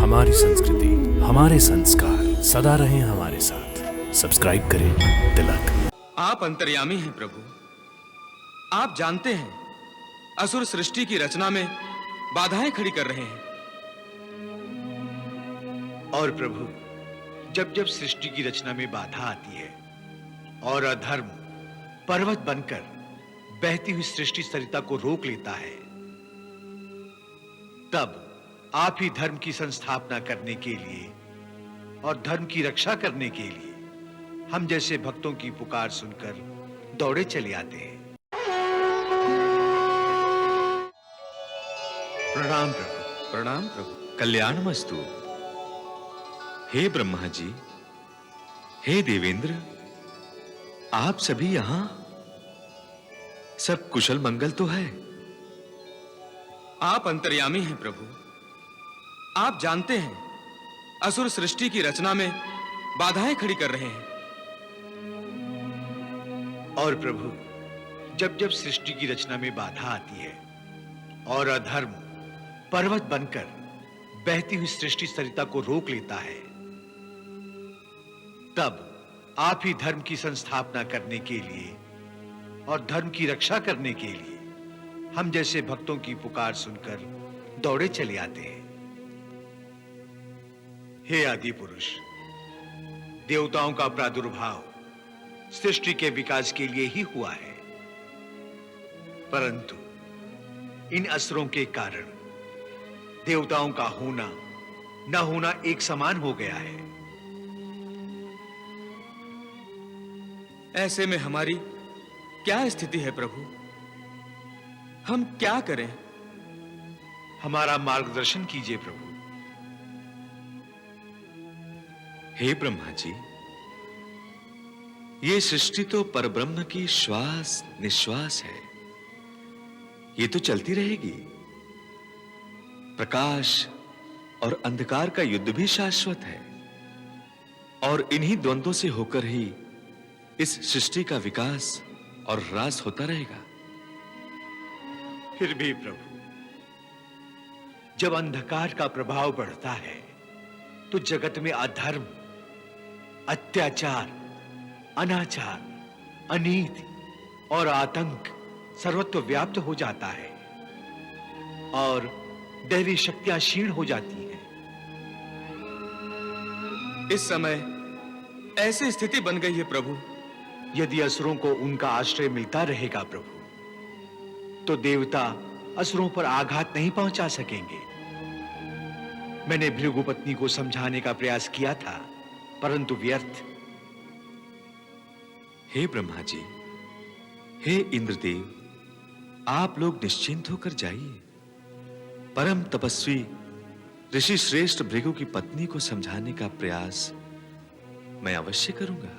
हमारी संस्कृति, हमारे संस्कार सदा रहें हमारे साथ। सब्सक्राइब करें तिलक। आप अंतर्यामी हैं प्रभु। आप जानते हैं असुर सृष्टि की रचना में बाधाएं खड़ी कर रहे हैं। और प्रभु, जब जब सृष्टि की रचना में बाधा आती है और अधर्म पर्वत बनकर बहती हुई सृष्टि सरिता को रोक लेता है, तब आप ही धर्म की संस्थापना करने के लिए और धर्म की रक्षा करने के लिए हम जैसे भक्तों की पुकार सुनकर दौड़े चले आते हैं। प्रणाम प्रभु। प्रणाम प्रभु। कल्याणमस्तु। हे ब्रह्मा जी, हे देवेंद्र, आप सभी यहां? सब कुशल मंगल तो है? आप अंतर्यामी हैं प्रभु। आप जानते हैं असुर सृष्टि की रचना में बाधाएं खड़ी कर रहे हैं। और प्रभु, जब जब सृष्टि की रचना में बाधा आती है और अधर्म पर्वत बनकर बहती हुई सृष्टि सरिता को रोक लेता है, तब आप ही धर्म की संस्थापना करने के लिए और धर्म की रक्षा करने के लिए हम जैसे भक्तों की पुकार सुनकर दौड़े चले आते हैं। हे आदि पुरुष, देवताओं का प्रादुर्भाव सृष्टि के विकास के लिए ही हुआ है, परंतु इन असुरों के कारण देवताओं का होना न होना एक समान हो गया है। ऐसे में हमारी क्या स्थिति है प्रभु? हम क्या करें? हमारा मार्गदर्शन कीजिए प्रभु। हे ब्रह्मा जी, ये सृष्टि तो परब्रह्म की श्वास निश्वास है। ये तो चलती रहेगी। प्रकाश और अंधकार का युद्ध भी शाश्वत है, और इन्हीं द्वंद्वों से होकर ही इस सृष्टि का विकास और ह्रास होता रहेगा। फिर भी प्रभु, जब अंधकार का प्रभाव बढ़ता है तो जगत में अधर्म, अत्याचार, अनाचार, अनीति और आतंक सर्वत्र व्याप्त हो जाता है और दैवी शक्तियां क्षीण हो जाती हैं। इस समय ऐसी स्थिति बन गई है प्रभु। यदि असुरों को उनका आश्रय मिलता रहेगा प्रभु, तो देवता असुरों पर आघात नहीं पहुंचा सकेंगे। मैंने भृगुपत्नी को समझाने का प्रयास किया था, परंतु व्यर्थ। हे ब्रह्मा जी, हे इंद्रदेव, आप लोग निश्चिंत होकर जाइए। परम तपस्वी ऋषि श्रेष्ठ भृगु की पत्नी को समझाने का प्रयास मैं अवश्य करूंगा।